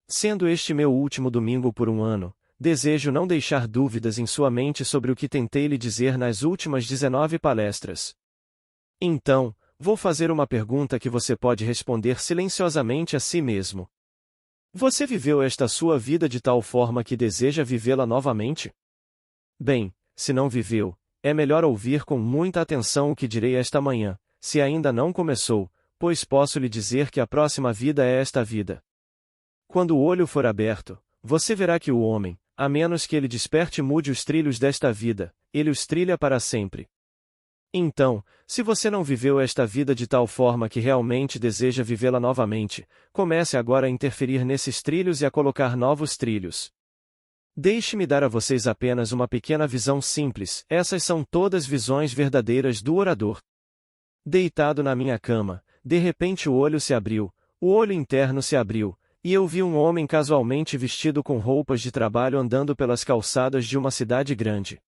Sendo este meu último domingo por um ano, desejo não deixar dúvidas em sua mente sobre o que tentei lhe dizer nas últimas 19 palestras. Então, vou fazer uma pergunta que você pode responder silenciosamente a si mesmo. Você viveu esta sua vida de tal forma que deseja vivê-la novamente? Bem, se não viveu, é melhor ouvir com muita atenção o que direi esta manhã, se ainda não começou, pois posso lhe dizer que a próxima vida é esta vida. Quando o olho for aberto, você verá que o homem, a menos que ele desperte e mude os trilhos desta vida, ele os trilha para sempre. Então, se você não viveu esta vida de tal forma que realmente deseja vivê-la novamente, comece agora a interferir nesses trilhos e a colocar novos trilhos. Deixe-me dar a vocês apenas uma pequena visão simples, essas são todas visões verdadeiras do orador. Deitado na minha cama, de repente o olho se abriu, o olho interno se abriu, e eu vi um homem casualmente vestido com roupas de trabalho andando pelas calçadas de uma cidade grande.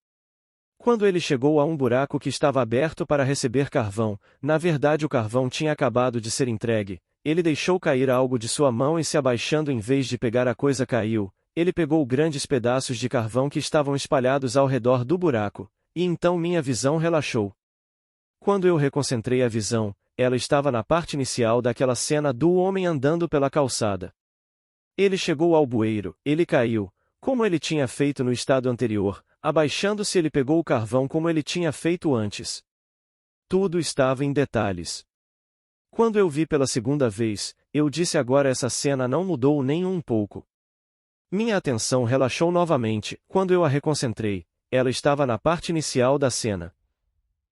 Quando ele chegou a um buraco que estava aberto para receber carvão, na verdade o carvão tinha acabado de ser entregue, ele deixou cair algo de sua mão e se abaixando em vez de pegar a coisa caiu, ele pegou grandes pedaços de carvão que estavam espalhados ao redor do buraco, e então minha visão relaxou. Quando eu reconcentrei a visão, ela estava na parte inicial daquela cena do homem andando pela calçada. Ele chegou ao bueiro, ele caiu, como ele tinha feito no estado anterior, abaixando-se ele pegou o carvão como ele tinha feito antes. Tudo estava em detalhes. Quando eu vi pela segunda vez, eu disse agora essa cena não mudou nem um pouco. Minha atenção relaxou novamente, quando eu a reconcentrei, ela estava na parte inicial da cena.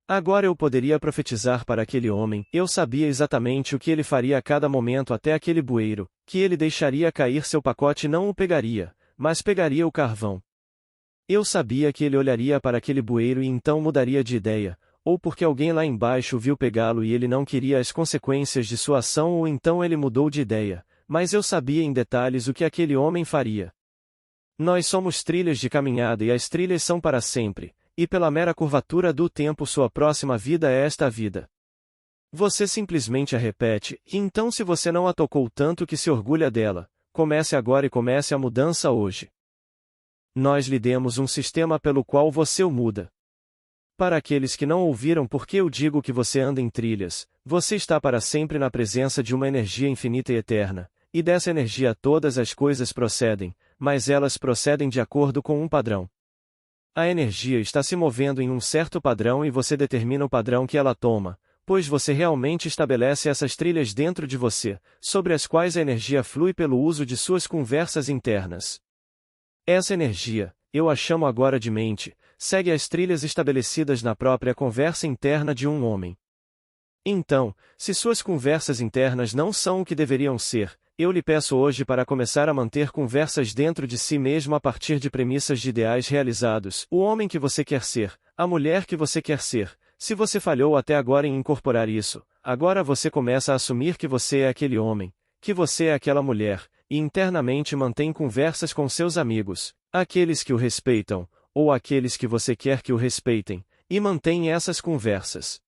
Agora eu poderia profetizar para aquele homem, eu sabia exatamente o que ele faria a cada momento até aquele bueiro, que ele deixaria cair seu pacote e não o pegaria, mas pegaria o carvão. Eu sabia que ele olharia para aquele bueiro e então mudaria de ideia, ou porque alguém lá embaixo viu pegá-lo e ele não queria as consequências de sua ação ou então ele mudou de ideia, mas eu sabia em detalhes o que aquele homem faria. Nós somos trilhas de caminhada e as trilhas são para sempre. E pela mera curvatura do tempo sua próxima vida é esta vida. Você simplesmente a repete, e então se você não a tocou tanto que se orgulha dela, comece agora e comece a mudança hoje. Nós lhe demos um sistema pelo qual você o muda. Para aqueles que não ouviram porque eu digo que você anda em trilhas, você está para sempre na presença de uma energia infinita e eterna, e dessa energia todas as coisas procedem, mas elas procedem de acordo com um padrão. A energia está se movendo em um certo padrão e você determina o padrão que ela toma, pois você realmente estabelece essas trilhas dentro de você, sobre as quais a energia flui pelo uso de suas conversas internas. Essa energia, eu a chamo agora de mente, segue as trilhas estabelecidas na própria conversa interna de um homem. Então, se suas conversas internas não são o que deveriam ser, eu lhe peço hoje para começar a manter conversas dentro de si mesmo a partir de premissas de ideais realizados, o homem que você quer ser, a mulher que você quer ser. Se você falhou até agora em incorporar isso, agora você começa a assumir que você é aquele homem, que você é aquela mulher, e internamente mantém conversas com seus amigos, aqueles que o respeitam, ou aqueles que você quer que o respeitem, e mantém essas conversas.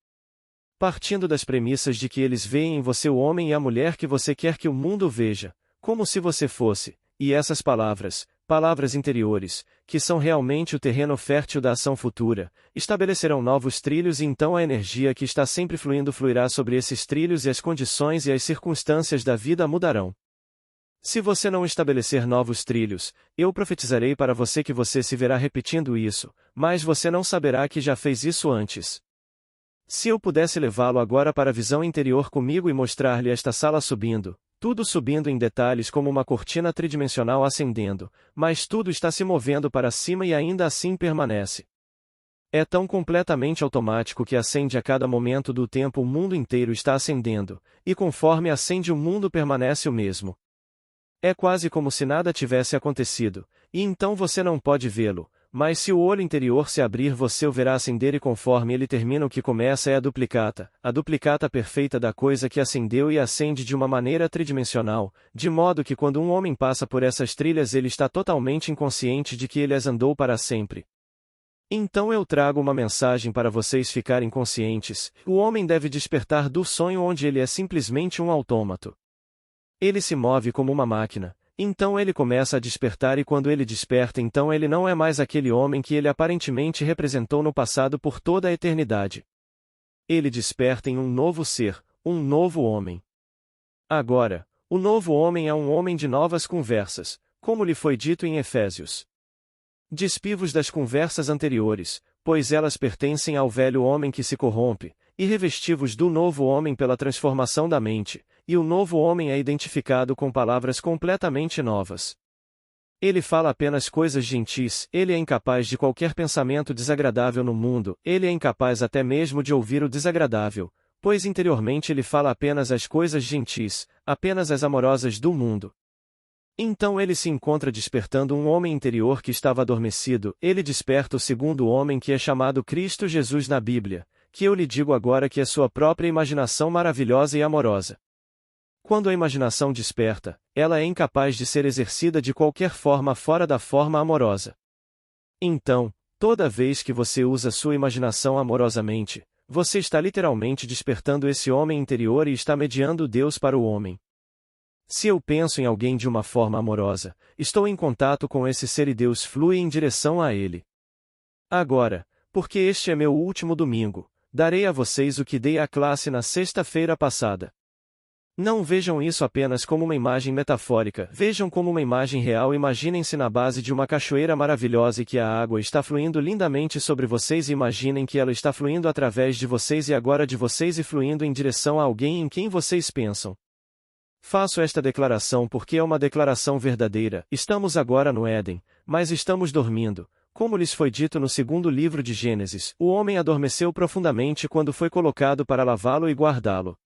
Partindo das premissas de que eles veem em você o homem e a mulher que você quer que o mundo veja, como se você fosse, e essas palavras, palavras interiores, que são realmente o terreno fértil da ação futura, estabelecerão novos trilhos e então a energia que está sempre fluindo fluirá sobre esses trilhos e as condições e as circunstâncias da vida mudarão. Se você não estabelecer novos trilhos, eu profetizarei para você que você se verá repetindo isso, mas você não saberá que já fez isso antes. Se eu pudesse levá-lo agora para a visão interior comigo e mostrar-lhe esta sala subindo, tudo subindo em detalhes como uma cortina tridimensional ascendendo, mas tudo está se movendo para cima e ainda assim permanece. É tão completamente automático que acende a cada momento do tempo o mundo inteiro está acendendo, e conforme acende o mundo permanece o mesmo. É quase como se nada tivesse acontecido, e então você não pode vê-lo. Mas se o olho interior se abrir você o verá acender e conforme ele termina o que começa é a duplicata perfeita da coisa que acendeu e acende de uma maneira tridimensional, de modo que quando um homem passa por essas trilhas ele está totalmente inconsciente de que ele as andou para sempre. Então eu trago uma mensagem para vocês ficarem conscientes, o homem deve despertar do sonho onde ele é simplesmente um autômato. Ele se move como uma máquina. Então ele começa a despertar e quando ele desperta então ele não é mais aquele homem que ele aparentemente representou no passado por toda a eternidade. Ele desperta em um novo ser, um novo homem. Agora, o novo homem é um homem de novas conversas, como lhe foi dito em Efésios. Despivos das conversas anteriores, pois elas pertencem ao velho homem que se corrompe, e revestivos do novo homem pela transformação da mente, e o novo homem é identificado com palavras completamente novas. Ele fala apenas coisas gentis, ele é incapaz de qualquer pensamento desagradável no mundo, ele é incapaz até mesmo de ouvir o desagradável, pois interiormente ele fala apenas as coisas gentis, apenas as amorosas do mundo. Então ele se encontra despertando um homem interior que estava adormecido, ele desperta o segundo homem que é chamado Cristo Jesus na Bíblia, que eu lhe digo agora que é sua própria imaginação maravilhosa e amorosa. Quando a imaginação desperta, ela é incapaz de ser exercida de qualquer forma fora da forma amorosa. Então, toda vez que você usa sua imaginação amorosamente, você está literalmente despertando esse homem interior e está mediando Deus para o homem. Se eu penso em alguém de uma forma amorosa, estou em contato com esse ser e Deus flui em direção a ele. Agora, porque este é meu último domingo, darei a vocês o que dei à classe na sexta-feira passada. Não vejam isso apenas como uma imagem metafórica, vejam como uma imagem real. Imaginem-se na base de uma cachoeira maravilhosa e que a água está fluindo lindamente sobre vocês e imaginem que ela está fluindo através de vocês e agora de vocês e fluindo em direção a alguém em quem vocês pensam. Faço esta declaração porque é uma declaração verdadeira. Estamos agora no Éden, mas estamos dormindo. Como lhes foi dito no segundo livro de Gênesis, o homem adormeceu profundamente quando foi colocado para lavá-lo e guardá-lo.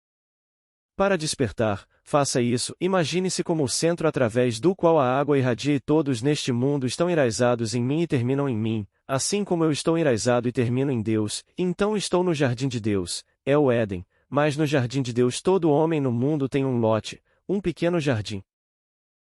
Para despertar, faça isso, imagine-se como o centro através do qual a água irradia e todos neste mundo estão enraizados em mim e terminam em mim, assim como eu estou enraizado e termino em Deus, então estou no jardim de Deus, é o Éden, mas no jardim de Deus todo homem no mundo tem um lote, um pequeno jardim.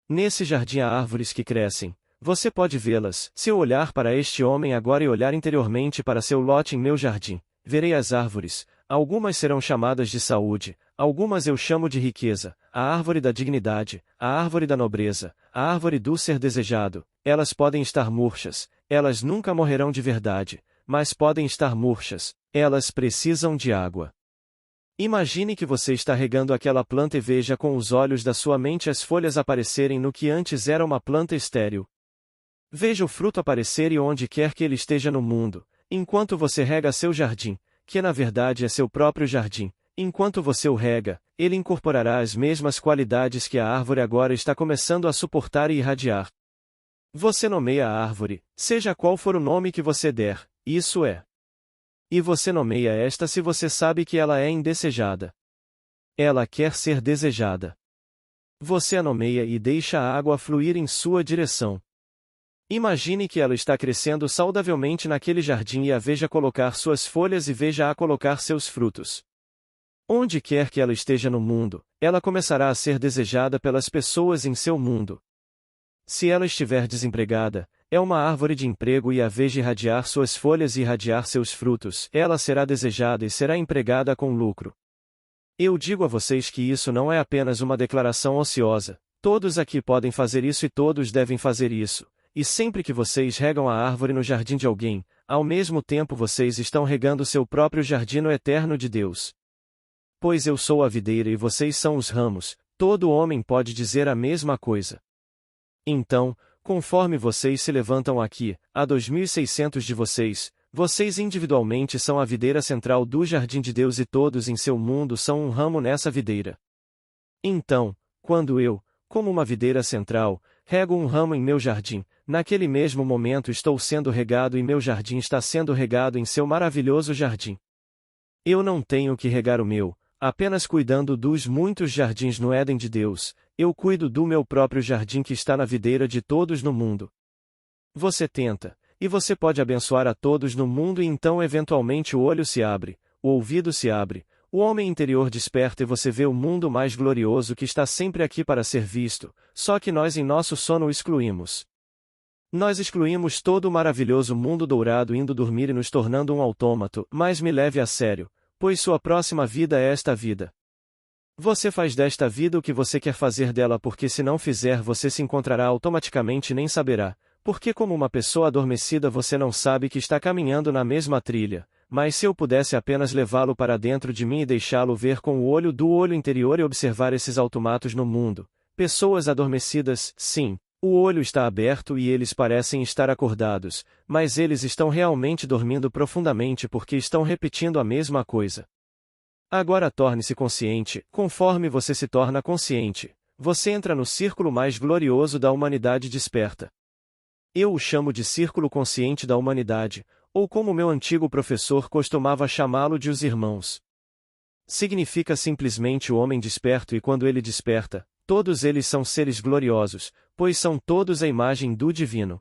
Nesse jardim há árvores que crescem, você pode vê-las, se eu olhar para este homem agora e olhar interiormente para seu lote em meu jardim, verei as árvores, algumas serão chamadas de saúde, algumas eu chamo de riqueza, a árvore da dignidade, a árvore da nobreza, a árvore do ser desejado, elas podem estar murchas, elas nunca morrerão de verdade, mas podem estar murchas, elas precisam de água. Imagine que você está regando aquela planta e veja com os olhos da sua mente as folhas aparecerem no que antes era uma planta estéril. Veja o fruto aparecer e onde quer que ele esteja no mundo, enquanto você rega seu jardim, que na verdade é seu próprio jardim. Enquanto você o rega, ele incorporará as mesmas qualidades que a árvore agora está começando a suportar e irradiar. Você nomeia a árvore, seja qual for o nome que você der, isso é. E você nomeia esta se você sabe que ela é indesejada. Ela quer ser desejada. Você a nomeia e deixa a água fluir em sua direção. Imagine que ela está crescendo saudavelmente naquele jardim e a veja colocar suas folhas e veja-a colocar seus frutos. Onde quer que ela esteja no mundo, ela começará a ser desejada pelas pessoas em seu mundo. Se ela estiver desempregada, é uma árvore de emprego e a veja irradiar suas folhas e irradiar seus frutos, ela será desejada e será empregada com lucro. Eu digo a vocês que isso não é apenas uma declaração ociosa, todos aqui podem fazer isso e todos devem fazer isso, e sempre que vocês regam a árvore no jardim de alguém, ao mesmo tempo vocês estão regando seu próprio jardim no eterno de Deus. Pois eu sou a videira e vocês são os ramos, todo homem pode dizer a mesma coisa. Então, conforme vocês se levantam aqui, há 2.600 de vocês, vocês individualmente são a videira central do jardim de Deus e todos em seu mundo são um ramo nessa videira. Então, quando eu, como uma videira central, rego um ramo em meu jardim, naquele mesmo momento estou sendo regado e meu jardim está sendo regado em seu maravilhoso jardim. Eu não tenho que regar o meu, apenas cuidando dos muitos jardins no Éden de Deus, eu cuido do meu próprio jardim que está na videira de todos no mundo. Você tenta, e você pode abençoar a todos no mundo e então eventualmente o olho se abre, o ouvido se abre, o homem interior desperta e você vê o mundo mais glorioso que está sempre aqui para ser visto, só que nós em nosso sono o excluímos. Nós excluímos todo o maravilhoso mundo dourado indo dormir e nos tornando um autômato, mas me leve a sério, pois sua próxima vida é esta vida. Você faz desta vida o que você quer fazer dela, porque se não fizer você se encontrará automaticamente e nem saberá, porque como uma pessoa adormecida você não sabe que está caminhando na mesma trilha, mas se eu pudesse apenas levá-lo para dentro de mim e deixá-lo ver com o olho do olho interior e observar esses automatos no mundo, pessoas adormecidas, sim, o olho está aberto e eles parecem estar acordados, mas eles estão realmente dormindo profundamente porque estão repetindo a mesma coisa. Agora torne-se consciente, conforme você se torna consciente, você entra no círculo mais glorioso da humanidade desperta. Eu o chamo de círculo consciente da humanidade, ou como meu antigo professor costumava chamá-lo de os irmãos. Significa simplesmente o homem desperto e quando ele desperta, todos eles são seres gloriosos, pois são todos a imagem do divino.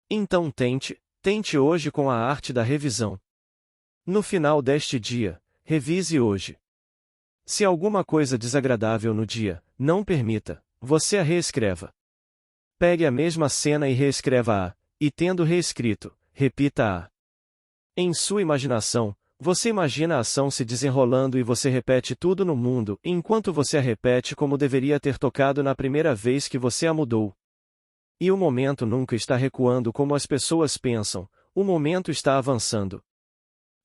Então tente hoje com a arte da revisão. No final deste dia, revise hoje. Se alguma coisa desagradável no dia, não permita, você a reescreva. Pegue a mesma cena e reescreva-a, e tendo reescrito, repita-a. Em sua imaginação, você imagina a ação se desenrolando e você repete tudo no mundo, enquanto você a repete como deveria ter tocado na primeira vez que você a mudou. E o momento nunca está recuando como as pessoas pensam, o momento está avançando.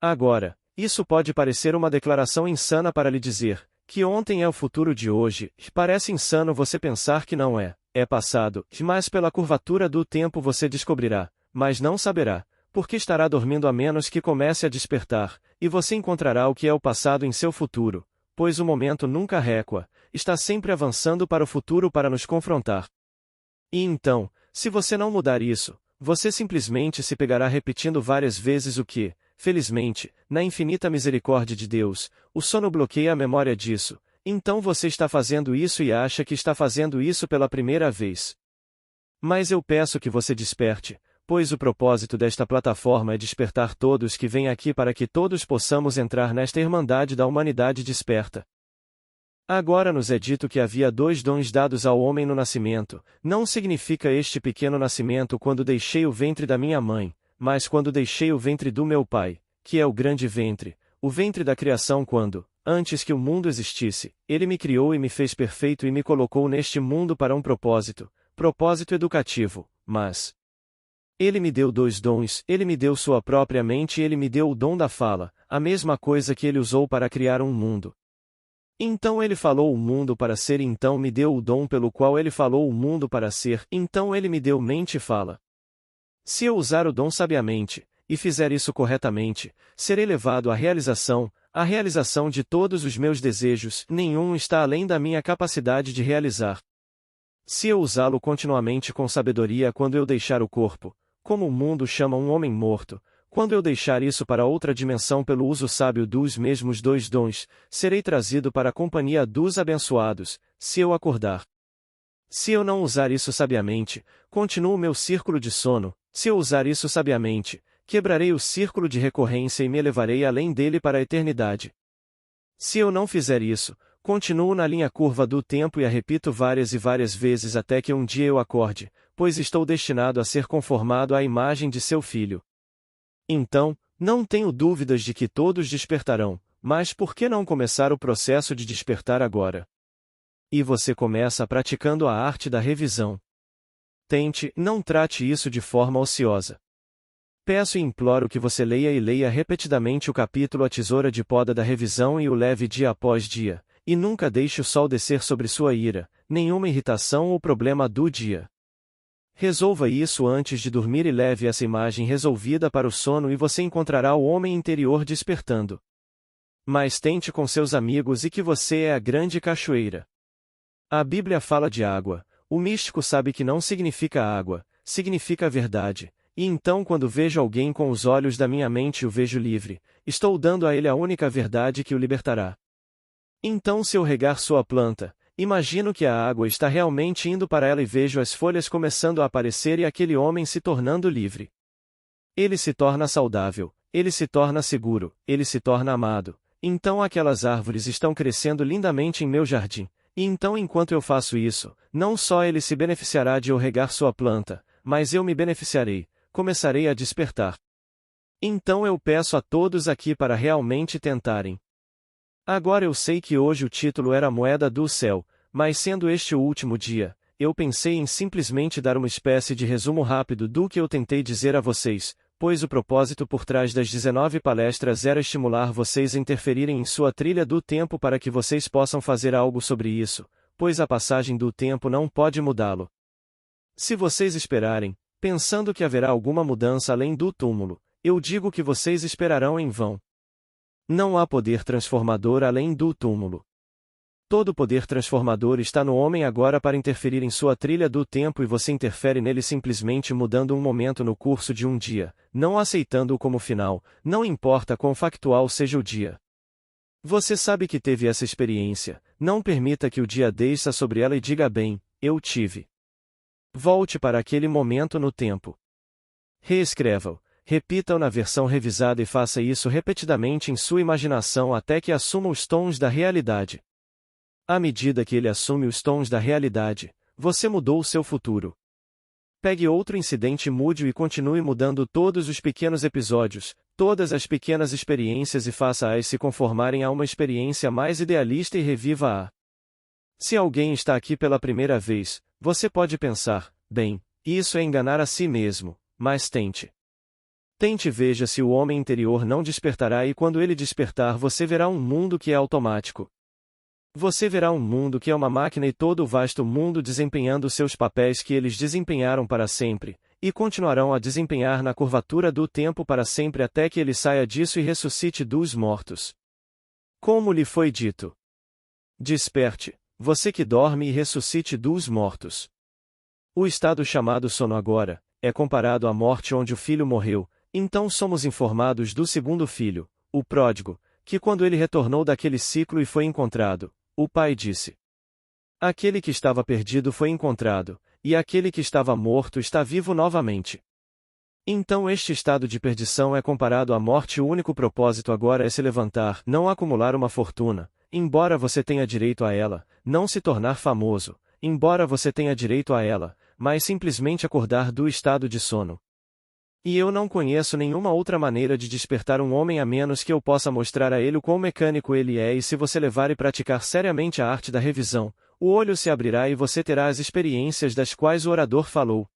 Agora, isso pode parecer uma declaração insana para lhe dizer que ontem é o futuro de hoje, parece insano você pensar que não é, é passado, mas pela curvatura do tempo você descobrirá, mas não saberá, porque estará dormindo a menos que comece a despertar, e você encontrará o que é o passado em seu futuro, pois o momento nunca recua, está sempre avançando para o futuro para nos confrontar. E então, se você não mudar isso, você simplesmente se pegará repetindo várias vezes o que, felizmente, na infinita misericórdia de Deus, o sono bloqueia a memória disso, então você está fazendo isso e acha que está fazendo isso pela primeira vez. Mas eu peço que você desperte, pois o propósito desta plataforma é despertar todos que vêm aqui para que todos possamos entrar nesta irmandade da humanidade desperta. Agora nos é dito que havia 2 dons dados ao homem no nascimento, não significa este pequeno nascimento quando deixei o ventre da minha mãe, mas quando deixei o ventre do meu pai, que é o grande ventre, o ventre da criação quando, antes que o mundo existisse, ele me criou e me fez perfeito e me colocou neste mundo para um propósito educativo, mas ele me deu 2 dons, ele me deu sua própria mente e ele me deu o dom da fala, a mesma coisa que ele usou para criar um mundo. Então ele falou o mundo para ser e então me deu o dom pelo qual ele falou o mundo para ser, então ele me deu mente e fala. Se eu usar o dom sabiamente, e fizer isso corretamente, serei levado à realização de todos os meus desejos, nenhum está além da minha capacidade de realizar. Se eu usá-lo continuamente com sabedoria quando eu deixar o corpo, como o mundo chama um homem morto, quando eu deixar isso para outra dimensão pelo uso sábio dos mesmos 2 dons, serei trazido para a companhia dos abençoados, se eu acordar. Se eu não usar isso sabiamente, continuo meu círculo de sono, se eu usar isso sabiamente, quebrarei o círculo de recorrência e me elevarei além dele para a eternidade. Se eu não fizer isso, continuo na linha curva do tempo e a repito várias e várias vezes até que um dia eu acorde, pois estou destinado a ser conformado à imagem de seu filho. Então, não tenho dúvidas de que todos despertarão, mas por que não começar o processo de despertar agora? E você começa praticando a arte da revisão. Não trate isso de forma ociosa. Peço e imploro que você leia e leia repetidamente o capítulo A Tesoura de Poda da Revisão e o leve dia após dia, e nunca deixe o sol descer sobre sua ira, nenhuma irritação ou problema do dia. Resolva isso antes de dormir e leve essa imagem resolvida para o sono e você encontrará o homem interior despertando. Mas tente com seus amigos e que você é a grande cachoeira. A Bíblia fala de água, o místico sabe que não significa água, significa verdade, e então quando vejo alguém com os olhos da minha mente e o vejo livre, estou dando a ele a única verdade que o libertará. Então se eu regar sua planta, imagino que a água está realmente indo para ela e vejo as folhas começando a aparecer e aquele homem se tornando livre. Ele se torna saudável, ele se torna seguro, ele se torna amado. Então aquelas árvores estão crescendo lindamente em meu jardim. E então enquanto eu faço isso, não só ele se beneficiará de eu regar sua planta, mas eu me beneficiarei, começarei a despertar. Então eu peço a todos aqui para realmente tentarem. Agora eu sei que hoje o título era Moeda do Céu, mas sendo este o último dia, eu pensei em simplesmente dar uma espécie de resumo rápido do que eu tentei dizer a vocês, pois o propósito por trás das 19 palestras era estimular vocês a interferirem em sua trilha do tempo para que vocês possam fazer algo sobre isso, pois a passagem do tempo não pode mudá-lo. Se vocês esperarem, pensando que haverá alguma mudança além do túmulo, eu digo que vocês esperarão em vão. Não há poder transformador além do túmulo. Todo poder transformador está no homem agora para interferir em sua trilha do tempo e você interfere nele simplesmente mudando um momento no curso de um dia, não aceitando-o como final, não importa quão factual seja o dia. Você sabe que teve essa experiência, não permita que o dia desça sobre ela e diga bem, eu tive. Volte para aquele momento no tempo. Reescreva-o, repita-o na versão revisada e faça isso repetidamente em sua imaginação até que assuma os tons da realidade. À medida que ele assume os tons da realidade, você mudou o seu futuro. Pegue outro incidente e mude-o e continue mudando todos os pequenos episódios, todas as pequenas experiências e faça-as se conformarem a uma experiência mais idealista e reviva-a. Se alguém está aqui pela primeira vez, você pode pensar, bem, isso é enganar a si mesmo, mas tente. Tente e veja se o homem interior não despertará e quando ele despertar você verá um mundo que é automático. Você verá um mundo que é uma máquina e todo o vasto mundo desempenhando seus papéis que eles desempenharam para sempre, e continuarão a desempenhar na curvatura do tempo para sempre até que ele saia disso e ressuscite dos mortos. Como lhe foi dito? Desperte, você que dorme e ressuscite dos mortos. O estado chamado sono agora, é comparado à morte onde o filho morreu, então somos informados do segundo filho, o pródigo, que quando ele retornou daquele ciclo e foi encontrado, o pai disse: aquele que estava perdido foi encontrado, e aquele que estava morto está vivo novamente. Então este estado de perdição é comparado à morte e o único propósito agora é se levantar, não acumular uma fortuna, embora você tenha direito a ela, não se tornar famoso, embora você tenha direito a ela, mas simplesmente acordar do estado de sono. E eu não conheço nenhuma outra maneira de despertar um homem a menos que eu possa mostrar a ele o quão mecânico ele é e se você levar e praticar seriamente a arte da revisão, o olho se abrirá e você terá as experiências das quais o orador falou.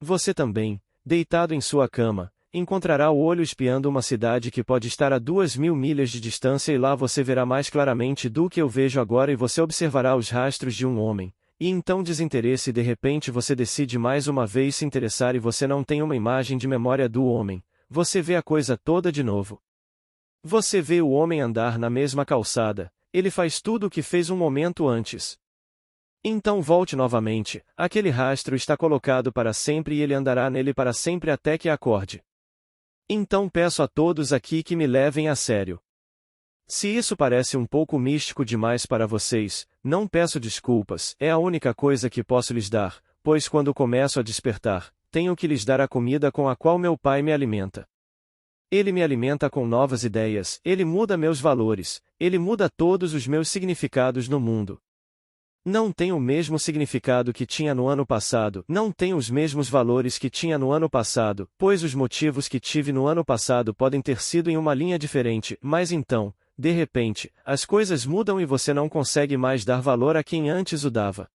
Você também, deitado em sua cama, encontrará o olho espiando uma cidade que pode estar a 2.000 milhas de distância e lá você verá mais claramente do que eu vejo agora e você observará os rastros de um homem. E então desinteresse e de repente você decide mais uma vez se interessar e você não tem uma imagem de memória do homem, você vê a coisa toda de novo. Você vê o homem andar na mesma calçada, ele faz tudo o que fez um momento antes. Então volte novamente, aquele rastro está colocado para sempre e ele andará nele para sempre até que acorde. Então peço a todos aqui que me levem a sério. Se isso parece um pouco místico demais para vocês, não peço desculpas, é a única coisa que posso lhes dar, pois quando começo a despertar, tenho que lhes dar a comida com a qual meu pai me alimenta. Ele me alimenta com novas ideias, ele muda meus valores, ele muda todos os meus significados no mundo. Não tem o mesmo significado que tinha no ano passado, não tem os mesmos valores que tinha no ano passado, pois os motivos que tive no ano passado podem ter sido em uma linha diferente, mas então, de repente, as coisas mudam e você não consegue mais dar valor a quem antes o dava.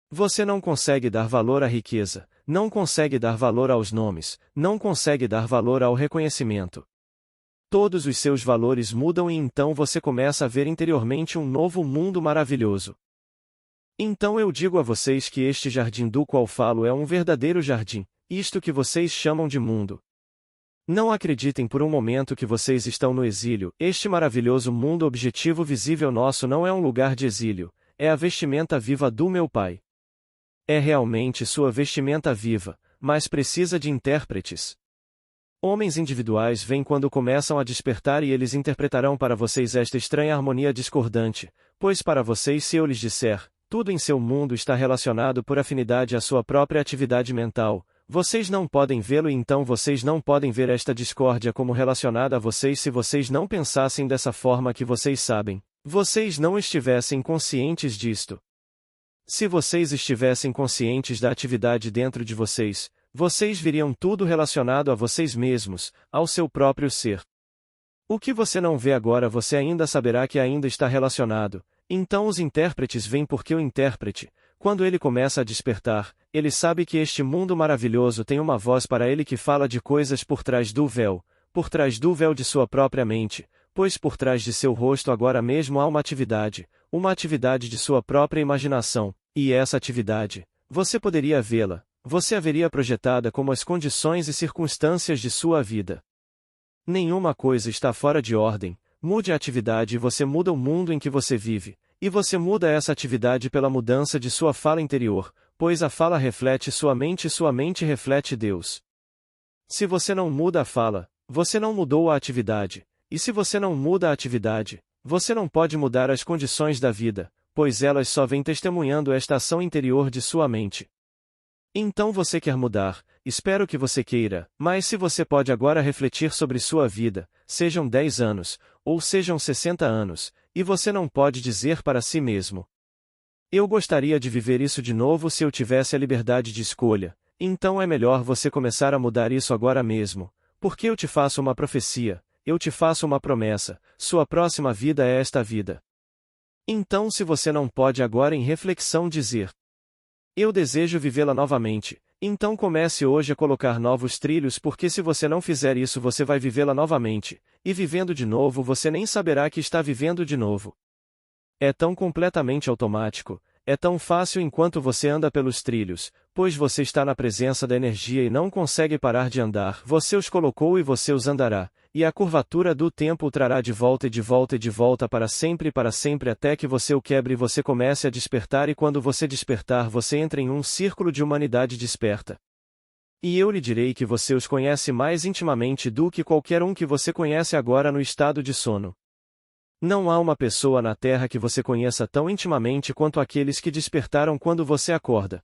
Você não consegue dar valor à riqueza, não consegue dar valor aos nomes, não consegue dar valor ao reconhecimento. Todos os seus valores mudam e então você começa a ver interiormente um novo mundo maravilhoso. Então eu digo a vocês que este jardim do qual falo é um verdadeiro jardim, isto que vocês chamam de mundo. Não acreditem por um momento que vocês estão no exílio, este maravilhoso mundo objetivo visível nosso não é um lugar de exílio, é a vestimenta viva do meu Pai. É realmente sua vestimenta viva, mas precisa de intérpretes. Homens individuais vêm quando começam a despertar e eles interpretarão para vocês esta estranha harmonia discordante, pois para vocês se eu lhes disser, tudo em seu mundo está relacionado por afinidade à sua própria atividade mental, vocês não podem vê-lo e então vocês não podem ver esta discórdia como relacionada a vocês se vocês não pensassem dessa forma que vocês sabem, vocês não estivessem conscientes disto. Se vocês estivessem conscientes da atividade dentro de vocês, vocês viriam tudo relacionado a vocês mesmos, ao seu próprio ser. O que você não vê agora você ainda saberá que ainda está relacionado. Então os intérpretes vêm porque o intérprete, quando ele começa a despertar, ele sabe que este mundo maravilhoso tem uma voz para ele que fala de coisas por trás do véu de sua própria mente, pois por trás de seu rosto agora mesmo há uma atividade de sua própria imaginação, e essa atividade, você poderia vê-la, você a veria projetada como as condições e circunstâncias de sua vida. Nenhuma coisa está fora de ordem. Mude a atividade e você muda o mundo em que você vive, e você muda essa atividade pela mudança de sua fala interior, pois a fala reflete sua mente reflete Deus. Se você não muda a fala, você não mudou a atividade, e se você não muda a atividade, você não pode mudar as condições da vida, pois elas só vêm testemunhando esta ação interior de sua mente. Então você quer mudar, espero que você queira, mas se você pode agora refletir sobre sua vida, sejam 10 anos, ou sejam 60 anos, e você não pode dizer para si mesmo: eu gostaria de viver isso de novo se eu tivesse a liberdade de escolha, então é melhor você começar a mudar isso agora mesmo, porque eu te faço uma profecia, eu te faço uma promessa, sua próxima vida é esta vida. Então se você não pode agora em reflexão dizer: eu desejo vivê-la novamente, então comece hoje a colocar novos trilhos porque se você não fizer isso você vai vivê-la novamente, e vivendo de novo você nem saberá que está vivendo de novo. É tão completamente automático, é tão fácil enquanto você anda pelos trilhos, pois você está na presença da energia e não consegue parar de andar, você os colocou e você os andará, e a curvatura do tempo o trará de volta e de volta e de volta para sempre até que você o quebre e você comece a despertar e quando você despertar você entra em um círculo de humanidade desperta. E eu lhe direi que você os conhece mais intimamente do que qualquer um que você conhece agora no estado de sono. Não há uma pessoa na Terra que você conheça tão intimamente quanto aqueles que despertaram quando você acorda.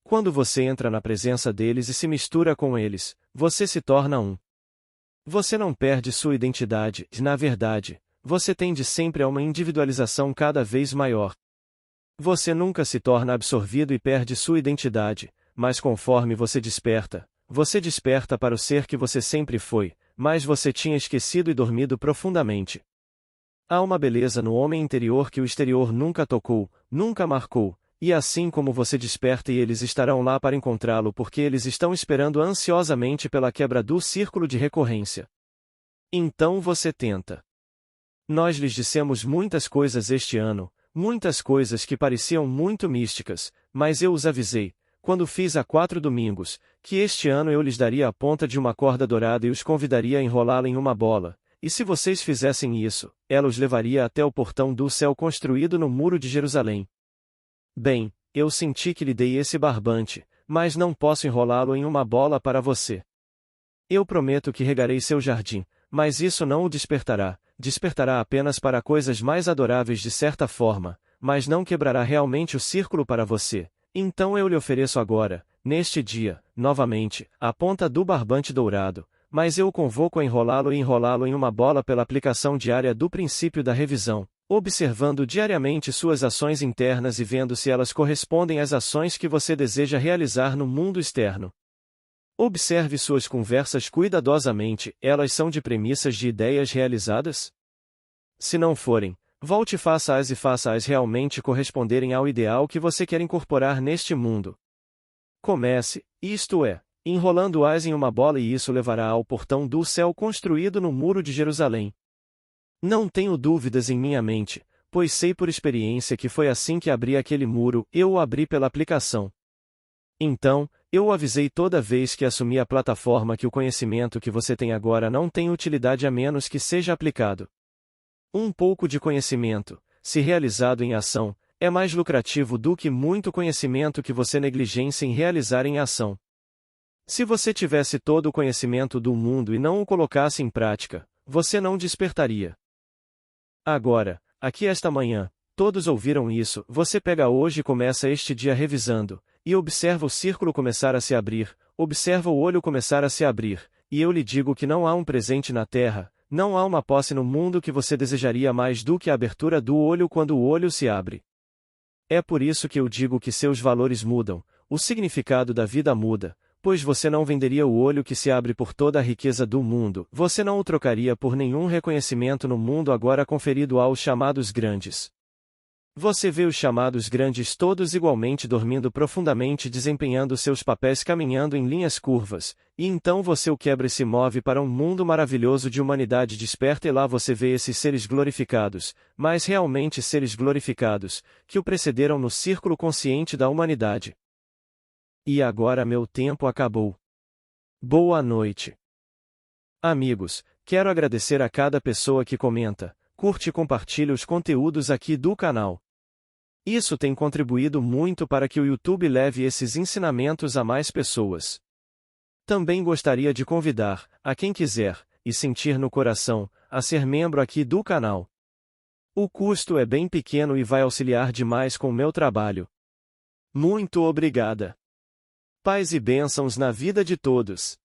Quando você entra na presença deles e se mistura com eles, você se torna um. Você não perde sua identidade, na verdade, você tende sempre a uma individualização cada vez maior. Você nunca se torna absorvido e perde sua identidade, mas conforme você desperta para o ser que você sempre foi, mas você tinha esquecido e dormido profundamente. Há uma beleza no homem interior que o exterior nunca tocou, nunca marcou, e assim como você desperta e eles estarão lá para encontrá-lo porque eles estão esperando ansiosamente pela quebra do círculo de recorrência. Então você tenta. Nós lhes dissemos muitas coisas este ano, muitas coisas que pareciam muito místicas, mas eu os avisei, quando fiz há 4 domingos, que este ano eu lhes daria a ponta de uma corda dourada e os convidaria a enrolá-la em uma bola. E se vocês fizessem isso, ela os levaria até o portão do céu construído no muro de Jerusalém. Bem, eu senti que lhe dei esse barbante, mas não posso enrolá-lo em uma bola para você. Eu prometo que regarei seu jardim, mas isso não o despertará apenas para coisas mais adoráveis de certa forma, mas não quebrará realmente o círculo para você. Então eu lhe ofereço agora, neste dia, novamente, a ponta do barbante dourado, mas eu o convoco a enrolá-lo em uma bola pela aplicação diária do princípio da revisão, observando diariamente suas ações internas e vendo se elas correspondem às ações que você deseja realizar no mundo externo. Observe suas conversas cuidadosamente, elas são de premissas de ideias realizadas? Se não forem, volte e faça-as realmente corresponderem ao ideal que você quer incorporar neste mundo. Comece, isto é, enrolando-as em uma bola e isso levará ao portão do céu construído no muro de Jerusalém. Não tenho dúvidas em minha mente, pois sei por experiência que foi assim que abri aquele muro, eu o abri pela aplicação. Então, eu o avisei toda vez que assumi a plataforma que o conhecimento que você tem agora não tem utilidade a menos que seja aplicado. Um pouco de conhecimento, se realizado em ação, é mais lucrativo do que muito conhecimento que você negligencia em realizar em ação. Se você tivesse todo o conhecimento do mundo e não o colocasse em prática, você não despertaria. Agora, aqui esta manhã, todos ouviram isso, você pega hoje e começa este dia revisando, e observa o círculo começar a se abrir, observa o olho começar a se abrir, e eu lhe digo que não há um presente na terra, não há uma posse no mundo que você desejaria mais do que a abertura do olho quando o olho se abre. É por isso que eu digo que seus valores mudam, o significado da vida muda, Pois você não venderia o olho que se abre por toda a riqueza do mundo, você não o trocaria por nenhum reconhecimento no mundo agora conferido aos chamados grandes. Você vê os chamados grandes todos igualmente dormindo profundamente desempenhando seus papéis caminhando em linhas curvas, e então você o quebra e se move para um mundo maravilhoso de humanidade desperta e lá você vê esses seres glorificados, mas realmente seres glorificados, que o precederam no círculo consciente da humanidade. E agora meu tempo acabou. Boa noite. Amigos, quero agradecer a cada pessoa que comenta, curte e compartilha os conteúdos aqui do canal. Isso tem contribuído muito para que o YouTube leve esses ensinamentos a mais pessoas. Também gostaria de convidar, a quem quiser, e sentir no coração, a ser membro aqui do canal. O custo é bem pequeno e vai auxiliar demais com o meu trabalho. Muito obrigada. Paz e bênçãos na vida de todos.